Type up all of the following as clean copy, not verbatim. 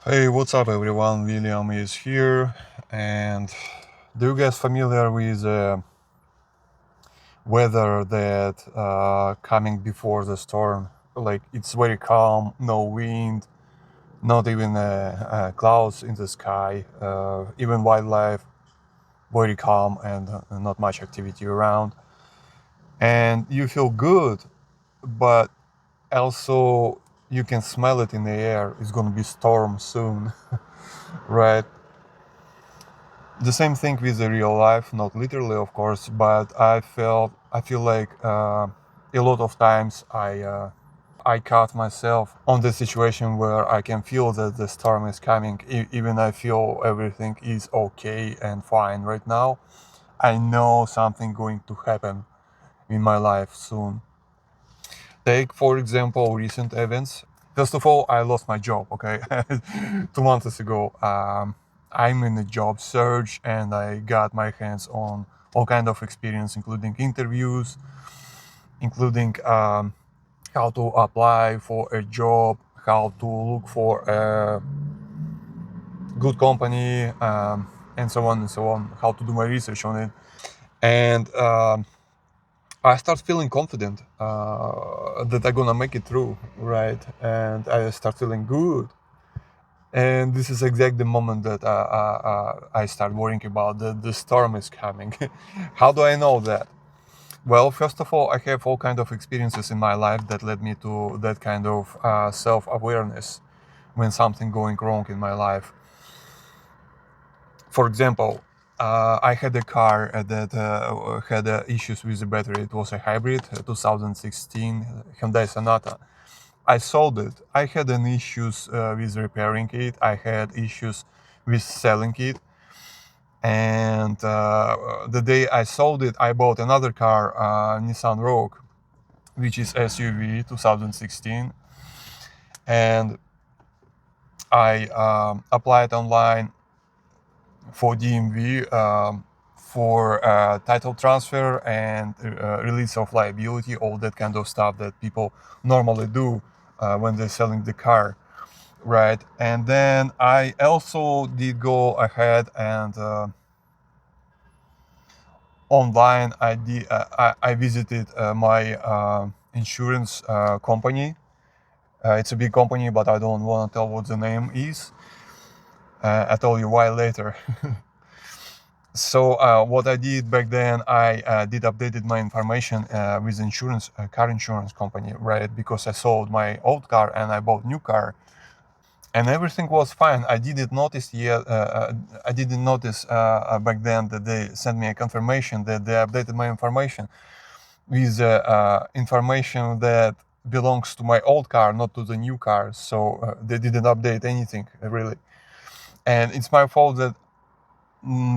Hey, what's up, everyone? William is here, and do you guys familiar with weather that coming before the storm? Like it's very calm, no wind, not even clouds in the sky, even wildlife very calm and not much activity around, and you feel good, but also you can smell it in the air. It's gonna be storm soon, right? The same thing with the real life, not literally of course, but I feel like a lot of times I caught myself on the situation where I can feel that the storm is coming. Even I feel everything is okay and fine right now, I know something going to happen in my life soon. Take for example recent events. First of all, I lost my job. Okay, 2 months ago. I'm in a job search, and I got my hands on all kind of experience, including interviews, including how to apply for a job, how to look for a good company, and so on and so on. How to do my research on it, and I start feeling confident that I'm gonna make it through, right? And I start feeling good. And this is exactly the moment that I start worrying about the storm is coming. How do I know that? Well, first of all, I have all kind of experiences in my life that led me to that kind of self-awareness when something going wrong in my life. For example, I had a car that had issues with the battery. It was a hybrid, 2016 Hyundai Sonata. I sold it. I had an issues with repairing it. I had issues with selling it. And the day I sold it, I bought another car, Nissan Rogue, which is SUV 2016. And I applied online for DMV for title transfer and release of liability, all that kind of stuff that people normally do when they're selling the car, right? And then I also did go ahead and online I visited my insurance company. It's a big company, but I don't want to tell what the name is. I'll tell you why later. So what I did back then, I did updated my information with insurance, car insurance company, right? Because I sold my old car and I bought new car, and everything was fine. I didn't notice yet. I didn't notice back then that they sent me a confirmation that they updated my information with information that belongs to my old car, not to the new car. So they didn't update anything really, and it's my fault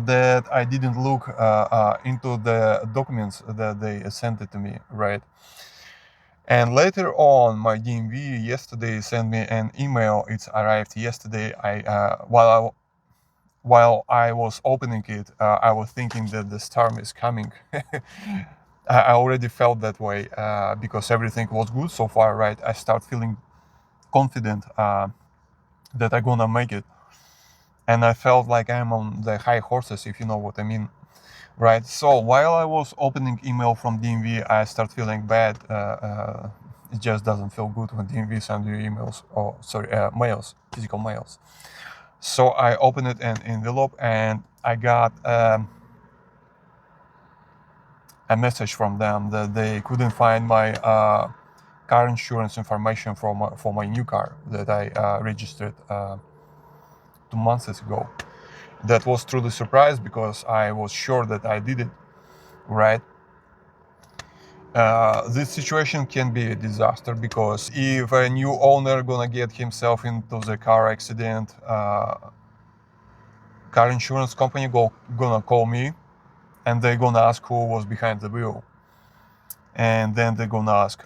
that I didn't look into the documents that they sent it to me, right? And later on, my DMV yesterday sent me an email. It's arrived yesterday. While I was opening it, I was thinking that the storm is coming. I already felt that way because everything was good so far, right? I start feeling confident that I'm gonna make it, and I felt like I'm on the high horses, if you know what I mean. Right. So while I was opening email from DMV, I start feeling bad. It just doesn't feel good when DMV send you emails or sorry, mails, physical mails. So I opened it an envelope and I got a message from them that they couldn't find my car insurance information for my new car that I registered 2 months ago. That was truly surprised because I was sure that I did it right. This situation can be a disaster because if a new owner gonna get himself into the car accident, car insurance company gonna call me and they're gonna ask who was behind the wheel, and then they're gonna ask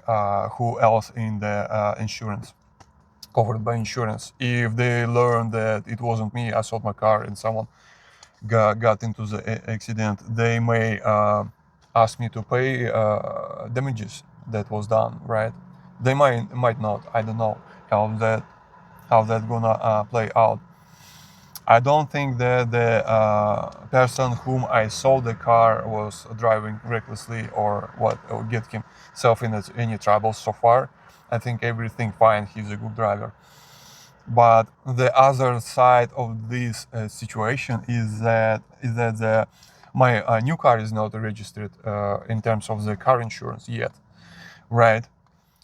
who else in the insurance covered by insurance. If they learn that it wasn't me, I sold my car and someone got into the accident, they may ask me to pay damages that was done, right? They might not. I don't know how that how that's gonna play out. I don't think that the person whom I sold the car was driving recklessly or get himself in any trouble so far. I think everything fine. He's a good driver. But the other side of this situation is that my new car is not registered in terms of the car insurance yet, right?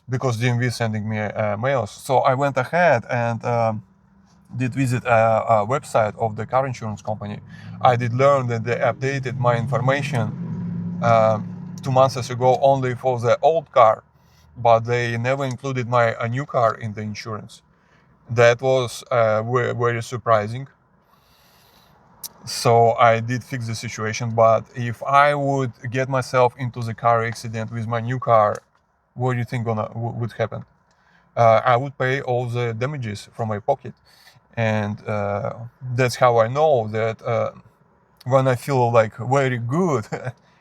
Because DMV is sending me mails. So I went ahead and did visit a website of the car insurance company. I did learn that they updated my information 2 months ago only for the old car, but they never included my new car in the insurance. That was very surprising. So I did fix the situation. But if I would get myself into the car accident with my new car, what do you think would happen? I would pay all the damages from my pocket, and that's how I know that when I feel like very good,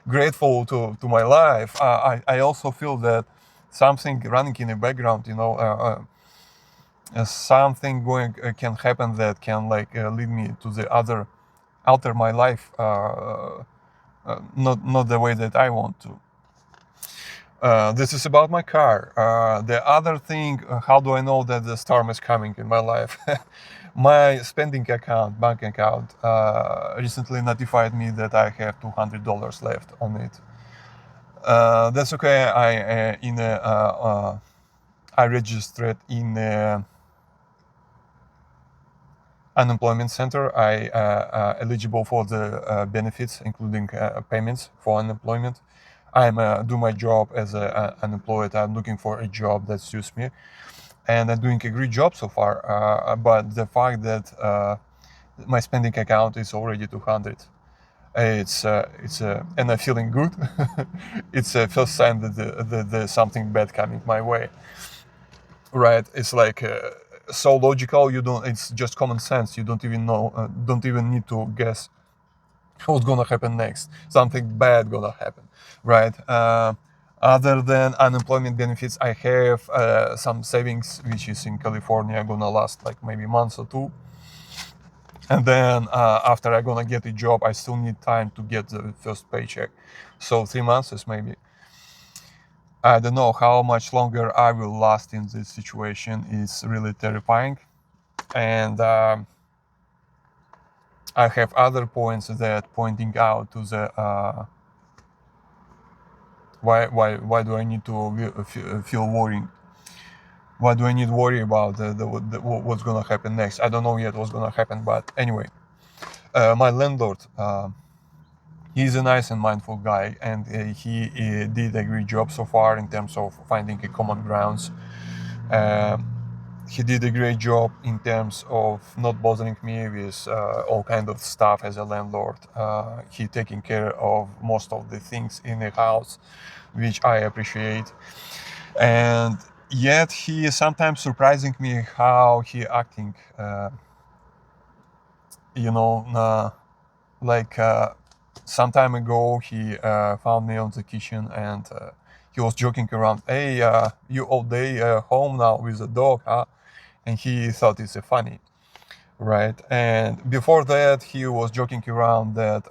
grateful to my life, I also feel that something running in the background, something going can happen that can lead me to the alter my life, not the way that I want to. This is about my car. The other thing, how do I know that the storm is coming in my life? My spending account, bank account, recently notified me that I have $200 left on it. That's okay. I registered in unemployment center. I eligible for the benefits, including payments for unemployment. I'm do my job as unemployed. I'm looking for a job that suits me, and I'm doing a great job so far. But the fact that my spending account is already 200, and I'm feeling good. It's a first sign that there's something bad coming my way. Right? It's like so logical. You don't. It's just common sense. You don't even know. Don't even need to guess what's gonna happen next. Something bad gonna happen, right? Other than unemployment benefits, I have some savings, which is in California, gonna last like maybe a month or two. And then after I'm gonna get a job, I still need time to get the first paycheck. So 3 months is maybe. I don't know how much longer I will last in this situation. It's really terrifying. And I have other points that pointing out to the why do I need to feel worrying? Why do I need to worry about what's gonna happen next? I don't know yet what's gonna happen, but anyway, my landlord, he's a nice and mindful guy, and he did a great job so far in terms of finding a common grounds. He did a great job in terms of not bothering me with all kind of stuff as a landlord. He taking care of most of the things in the house, which I appreciate. And yet he is sometimes surprising me how he acting. You know, like some time ago he found me on the kitchen and he was joking around. Hey, you all day home now with a dog, huh? And he thought it's funny, right? And before that, he was joking around that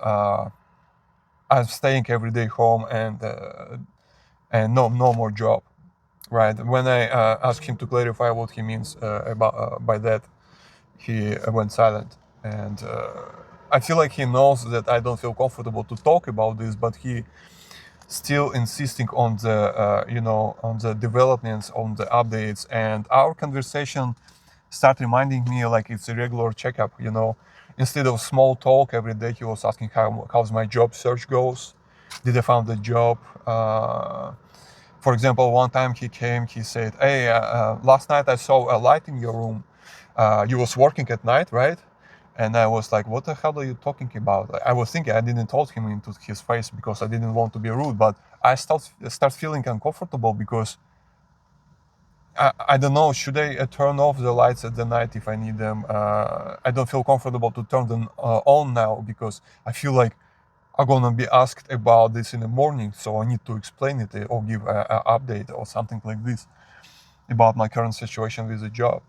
I'm staying every day home and no more job, right? When I asked him to clarify what he means about by that, he went silent, and I feel like he knows that I don't feel comfortable to talk about this, but he still insisting on the on the developments, on the updates, and our conversation start reminding me like it's a regular checkup. Instead of small talk every day, he was asking how's my job search goes, did I found a job. For example, one time he came, he said, hey, last night I saw a light in your room. You was working at night, right? And I was like, what the hell are you talking about? I was thinking, I didn't tell him into his face because I didn't want to be rude, but I start feeling uncomfortable because I don't know, should I turn off the lights at the night if I need them? I don't feel comfortable to turn them on now because I feel like I'm gonna be asked about this in the morning, so I need to explain it or give an update or something like this about my current situation with the job.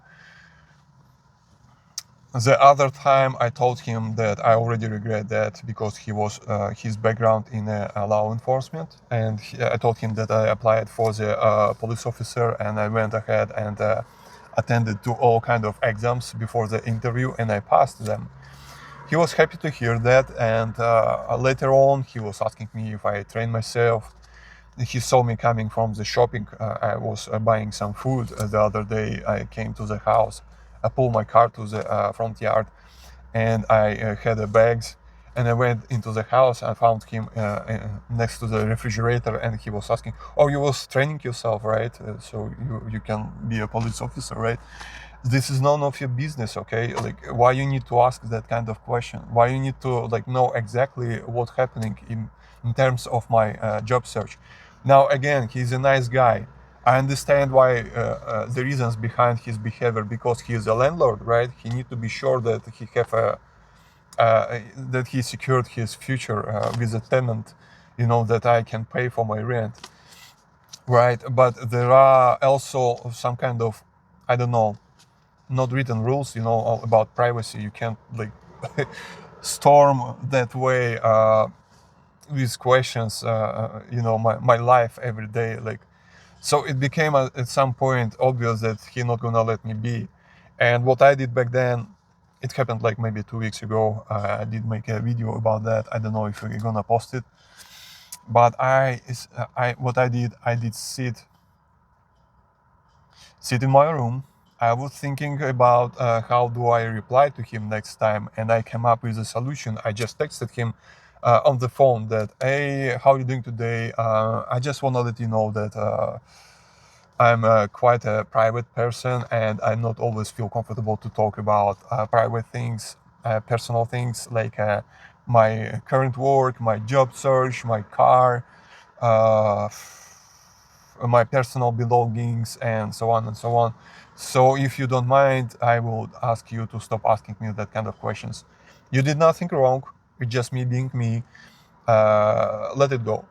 The other time I told him that I already regret that because he was his background in law enforcement, and I told him that I applied for the police officer, and I went ahead and attended to all kind of exams before the interview, and I passed them. He was happy to hear that, and later on he was asking me if I train myself. He saw me coming from the shopping. I was buying some food the other day. I came to the house. I pulled my car to the front yard, and I had the bags. And I went into the house. I found him next to the refrigerator, and he was asking, "Oh, you was training yourself, right? So you can be a police officer, right?" This is none of your business, okay? Like, why you need to ask that kind of question? Why you need to like know exactly what's happening in terms of my job search? Now, again, he's a nice guy. I understand why the reasons behind his behavior, because he is a landlord, right? He need to be sure that he have a that he secured his future with a tenant, that I can pay for my rent, right? But there are also some kind of, I don't know, not written rules, about privacy. You can't like storm that way with questions, my life every day. Like, so it became at some point obvious that he not gonna let me be. And what I did back then, it happened like maybe 2 weeks ago. I did make a video about that. I don't know if we're gonna post it, but what I did sit in my room. I was thinking about how do I reply to him next time, and I came up with a solution. I just texted him on the phone that, "Hey, how are you doing today? I just want to let you know that I'm quite a private person, and I not always feel comfortable to talk about private things, personal things like my current work, my job search, my car, uh, my personal belongings, and so on and so on. So if you don't mind, I would ask you to stop asking me that kind of questions. You did nothing wrong. It's just me being me. Let it go,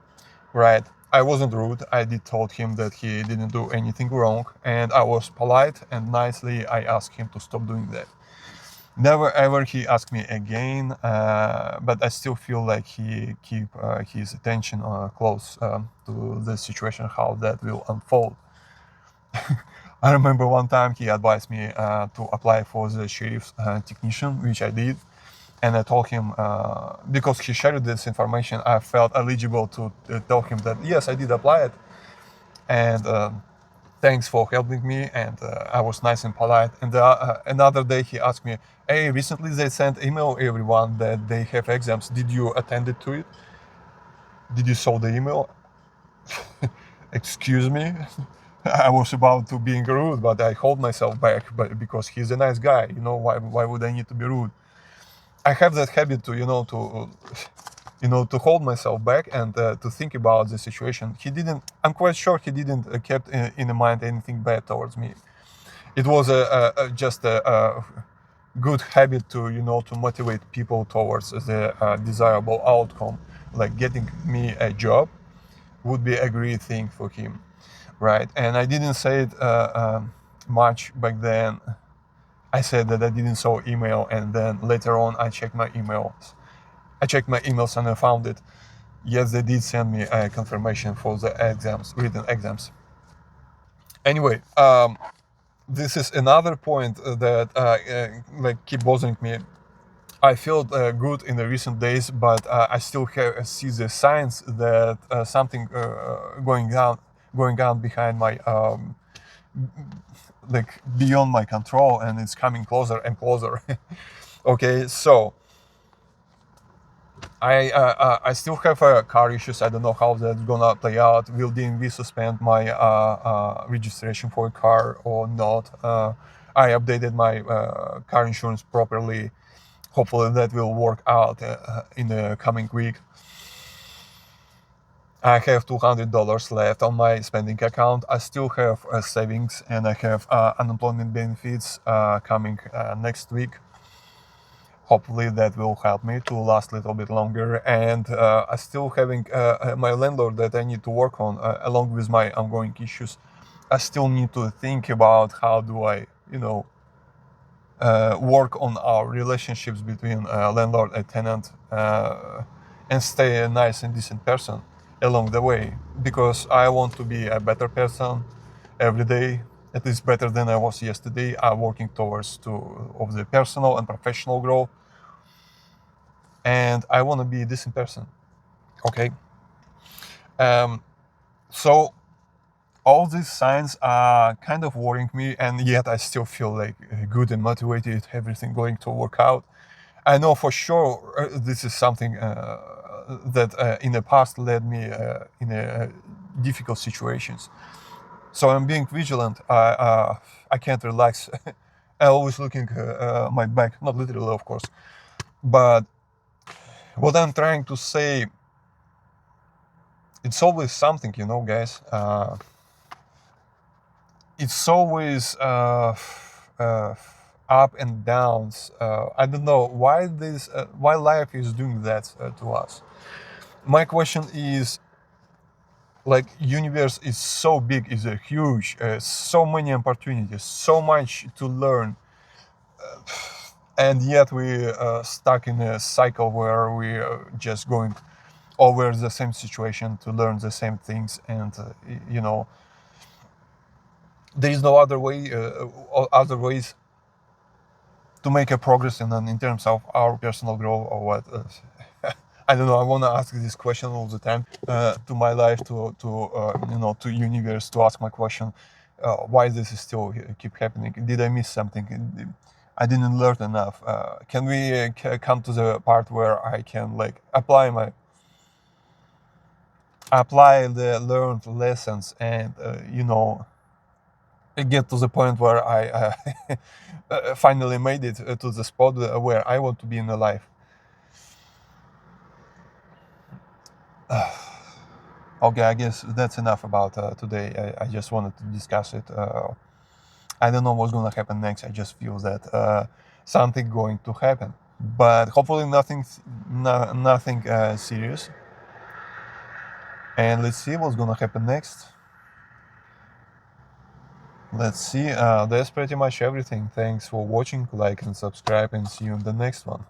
right? I wasn't rude. I did told him that he didn't do anything wrong, and I was polite and nicely I asked him to stop doing that. Never ever he asked me again, but I still feel like he keep his attention close to the situation, how that will unfold. I remember one time he advised me to apply for the sheriff's technician, which I did. And I told him, because he shared this information, I felt eligible to tell him that, yes, I did apply it. And thanks for helping me. And I was nice and polite. And another day he asked me, "Hey, recently they sent email everyone that they have exams. Did you attend it to it? Did you saw the email?" Excuse me. I was about to being rude, but I hold myself back, but because he's a nice guy, why would I need to be rude? I have that habit to, to hold myself back and to think about the situation. I'm quite sure he didn't kept in mind anything bad towards me. It was just a good habit to, to motivate people towards the desirable outcome, like getting me a job would be a great thing for him, right? And I didn't say it much back then. I said that I didn't saw email, and then later on I checked my emails. I checked my emails and I found it. Yes, they did send me a confirmation for the exams, written exams. Anyway, this is another point that like keep bothering me. I felt good in the recent days, but I still see the signs that something going on behind my like beyond my control, and it's coming closer and closer. Okay, so I still have car issues. I don't know how that's gonna play out. Will DMV suspend my registration for a car or not? I updated my car insurance properly. Hopefully that will work out in the coming week. I have $200 left on my spending account. I still have savings, and I have unemployment benefits coming next week. Hopefully that will help me to last a little bit longer. And I still having my landlord that I need to work on along with my ongoing issues. I still need to think about how do I, work on our relationships between landlord and tenant, and stay a nice and decent person along the way, because I want to be a better person every day, at least better than I was yesterday. I'm working towards of the personal and professional growth, and I want to be a decent person. Okay. So all these signs are kind of worrying me, and yet I still feel like good and motivated, everything going to work out. I know for sure this is something that in the past led me in difficult situations. So I'm being vigilant. I can't relax. I'm always looking my back, not literally, of course. But what I'm trying to say, it's always something, guys. It's always up and downs. I don't know why life is doing that to us. My question is, like, universe is so big, is huge, so many opportunities, so much to learn, and yet we stuck in a cycle where we just going over the same situation to learn the same things, and there is no other way, other ways to make a progress in terms of our personal growth, or what. I don't know. I want to ask this question all the time to my life, to universe, to ask my question: why this is still keep happening? Did I miss something? I didn't learn enough. Can we come to the part where I can like apply the learned lessons, and get to the point where I finally made it to the spot where I want to be in the life. Okay, I guess that's enough about today. I just wanted to discuss it. I don't know what's gonna happen next. I just feel that something going to happen, but hopefully nothing serious. And let's see what's gonna happen next. Let's see. That's pretty much everything. Thanks for watching. Like and subscribe, and see you in the next one.